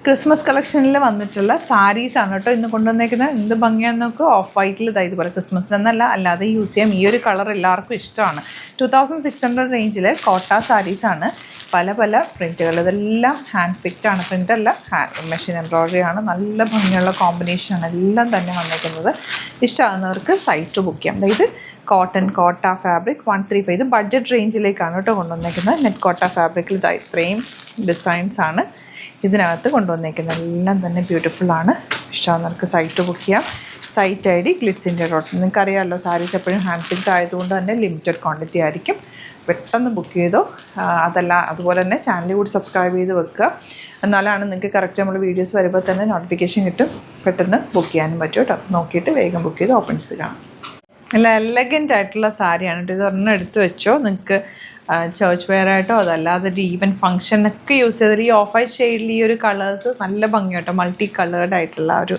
Christmas കളക്ഷനിൽ വന്നിട്ടുള്ള സാരീസാണ് കേട്ടോ ഇന്ന് കൊണ്ടുവന്നേക്കുന്നത്. എന്ത് ഭംഗിയാന്ന് നോക്കുക. ഓഫ് വൈറ്റിൽ ഇതുപോലെ ക്രിസ്മസിനെന്നല്ല അല്ലാതെ യൂസ് ചെയ്യാം. ഈ ഒരു കളർ എല്ലാവർക്കും ഇഷ്ടമാണ്. 2600 റേഞ്ചിൽ കോട്ട സാരീസാണ്. പല പല പ്രിൻറ്റുകൾ, ഇതെല്ലാം ഹാൻഡ് പിക്റ്റാണ്. പ്രിൻ്റല്ല, മെഷീൻ എംബ്രോയ്ഡറി ആണ്. നല്ല ഭംഗിയുള്ള കോമ്പിനേഷനാണ് എല്ലാം തന്നെ വന്നേക്കുന്നത്. ഇഷ്ടമാകുന്നവർക്ക് സൈറ്റ് ബുക്ക് ചെയ്യാം. അതായത് കോട്ടൺ കോട്ട ഫാബ്രിക് 135. ഇത് ബഡ്ജറ്റ് റേഞ്ചിലേക്കാണ് കേട്ടോ കൊണ്ടുവന്നേക്കുന്നത്. നെറ്റ് കോട്ട ഫാബ്രിക്കിൽ ഇത്രയും ഡിസൈൻസാണ് ഇതിനകത്ത് കൊണ്ടുവന്നേക്കുന്നത്. എല്ലാം തന്നെ ബ്യൂട്ടിഫുള്ളാണ്. ഇഷ്ടമാകുന്നവർക്ക് സൈറ്റ് ബുക്ക് ചെയ്യാം. Site ID glitz India dot. നിങ്ങൾക്കറിയാമല്ലോ സാരീസ് എപ്പോഴും ഹാൻഡ് പിക്ഡ് ആയതുകൊണ്ട് തന്നെ ലിമിറ്റഡ് ക്വാണ്ടിറ്റി ആയിരിക്കും. പെട്ടെന്ന് ബുക്ക് ചെയ്തോ. അതല്ല അതുപോലെ തന്നെ ചാനൽ കൂടി സബ്സ്ക്രൈബ് ചെയ്ത് വെക്കുക. എന്നാലാണ് നിങ്ങൾക്ക് കറക്റ്റ് നമ്മൾ വീഡിയോസ് വരുമ്പോൾ തന്നെ നോട്ടിഫിക്കേഷൻ കിട്ടും. പെട്ടെന്ന് ബുക്ക് ചെയ്യാനും പറ്റും കേട്ടോ. നോക്കിയിട്ട് വേഗം ബുക്ക് ചെയ്ത് ഓപ്പൺസ് കാണാം. നല്ല എലഗൻ്റ് ആയിട്ടുള്ള സാരിയാണ് കേട്ടോ. ഇത് ഒരെണ്ണം എടുത്ത് വെച്ചോ. നിങ്ങൾക്ക് ചേർച്ച് വെയർ ആയിട്ടോ അതല്ലാതെ ഒരു ഈവൻ ഫംഗ്ഷനൊക്കെ യൂസ് ചെയ്തിട്ട് ഈ ഓഫ് വൈറ്റ് ഷെയ്ഡിൽ ഈ ഒരു കളേഴ്സ് നല്ല ഭംഗി കേട്ടോ. മൾട്ടി കളേർഡ് ആയിട്ടുള്ള ഒരു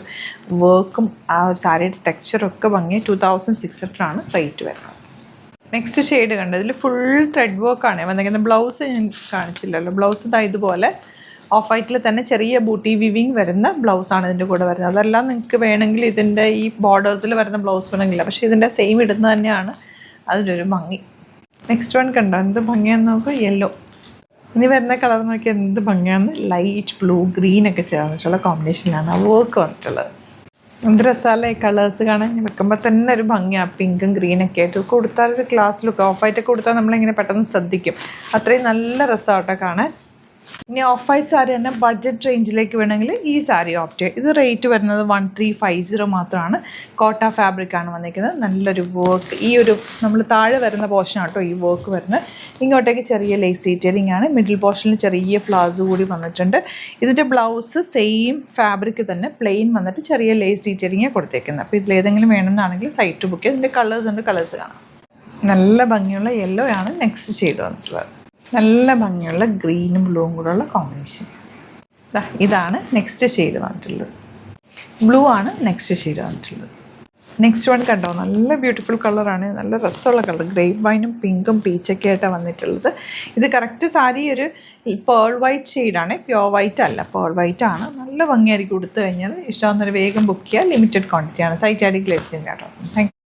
വർക്കും ആ ഒരു സാരിയുടെ ടെക്സ്ചറൊക്കെ ഭംഗി. 2600 ആണ് റേറ്റ് വരുന്നത്. നെക്സ്റ്റ് ഷെയ്ഡ് കണ്ടോ. ഇതിൽ ഫുൾ ത്രെഡ് വർക്കാണ് വന്നിരിക്കുന്നത്. ബ്ലൗസ് ഞാൻ കാണിച്ചില്ലല്ലോ. ബ്ലൗസ് ഇതാ ഇതുപോലെ ഓഫ് വൈറ്റിൽ തന്നെ ചെറിയ ബൂട്ടി വിവിങ് വരുന്ന ബ്ലൗസാണ് ഇതിൻ്റെ കൂടെ വരുന്നത്. അതെല്ലാം നിങ്ങൾക്ക് വേണമെങ്കിൽ ഇതിൻ്റെ ഈ ബോർഡേഴ്സിൽ വരുന്ന ബ്ലൗസ് വേണമെങ്കില്ല, പക്ഷേ ഇതിൻ്റെ സെയിം ഇടുന്നത് തന്നെയാണ് അതിൻ്റെ ഒരു ഭംഗി. നെക്സ്റ്റ് വൺ കണ്ടോ എന്ത് ഭംഗിയാന്ന് നോക്കുക. യെല്ലോ. ഇനി വരുന്ന കളർ നോക്കിയാൽ എന്ത് ഭംഗിയാന്ന്. ലൈറ്റ് ബ്ലൂ ഗ്രീനൊക്കെ ചേർന്നിട്ടുള്ള കോമ്പിനേഷനിലാണ് ആ വർക്ക് വന്നിട്ടുള്ളത്. എന്ത് രസമല്ലേ ഈ കളേഴ്സ് കാണാൻ. വെക്കുമ്പോൾ തന്നെ ഒരു ഭംഗിയാണ്. പിങ്കും ഗ്രീനൊക്കെ ആയിട്ട് കൊടുത്താൽ ഒരു ക്ലാസ് ലുക്ക്. ഓഫ് വൈറ്റൊക്കെ കൊടുത്താൽ നമ്മളിങ്ങനെ പെട്ടെന്ന് ശ്രദ്ധിക്കും. അത്രയും നല്ല രസമാട്ടോ കാണാൻ. ഇനി ഓഫ് വൈറ്റ് സാരി തന്നെ ബഡ്ജറ്റ് റേഞ്ചിലേക്ക് വേണമെങ്കിൽ ഈ സാരി ഓപ്റ്റ് ചെയ്യും. ഇത് റേറ്റ് വരുന്നത് 1350 മാത്രമാണ്. കോട്ട ഫാബ്രിക്കാണ് വന്നിരിക്കുന്നത്. നല്ലൊരു വർക്ക്. ഈ ഒരു നമ്മൾ താഴെ വരുന്ന പോർഷൻ കേട്ടോ ഈ വർക്ക് വരുന്നത്. ഇങ്ങോട്ടേക്ക് ചെറിയ ലേസ് ഡീറ്റെയിലിംഗ് ആണ്. മിഡിൽ പോർഷനിൽ ചെറിയ ഫ്ലവേഴ്സ് കൂടി വന്നിട്ടുണ്ട്. ഇതിൻ്റെ ബ്ലൗസ് സെയിം ഫാബ്രിക് തന്നെ പ്ലെയിൻ വന്നിട്ട് ചെറിയ ലേസ് ഡീറ്റെയിലിംഗ് കൊടുത്തേക്കുന്നത്. അപ്പോൾ ഇതിലേതെങ്കിലും വേണമെന്നാണെങ്കിൽ സൈറ്റ് ബുക്ക് ചെയ്യും. ഇതിൻ്റെ കളേഴ്സ് ഉണ്ട്, കളേഴ്സ് കാണാം. നല്ല ഭംഗിയുള്ള യെല്ലോ ആണ് നെക്സ്റ്റ് ഷെയ്ഡ് വന്നിട്ടുള്ളത്. നല്ല ഭംഗിയുള്ള ഗ്രീനും ബ്ലൂവും കൂടെയുള്ള കോമ്പിനേഷൻ. ഇതാണ് നെക്സ്റ്റ് ഷെയ്ഡ് വന്നിട്ടുള്ളത്. ബ്ലൂ ആണ് നെക്സ്റ്റ് ഷെയ്ഡ് വന്നിട്ടുള്ളത്. നെക്സ്റ്റ് വൺ കണ്ടോ നല്ല ബ്യൂട്ടിഫുൾ കളറാണ്. നല്ല രസമുള്ള കളർ. ഗ്രേപ്പ് വൈനും പിങ്കും പീച്ചൊക്കെ ആയിട്ടാണ് വന്നിട്ടുള്ളത്. ഇത് കറക്റ്റ് സാരി ഒരു പേൾ വൈറ്റ് ഷെയ്ഡാണ്. പ്യോർ വൈറ്റ് അല്ല, പേൾ വൈറ്റ് ആണ്. നല്ല ഭംഗിയായിരിക്കും കൊടുത്തു കഴിഞ്ഞാൽ. ഇഷ്ടമാകുന്നൊരു വേഗം ബുക്ക് ചെയ്യുക. ലിമിറ്റഡ് ക്വാണ്ടിറ്റിയാണ്. Site ID glitz India dot. Thank U.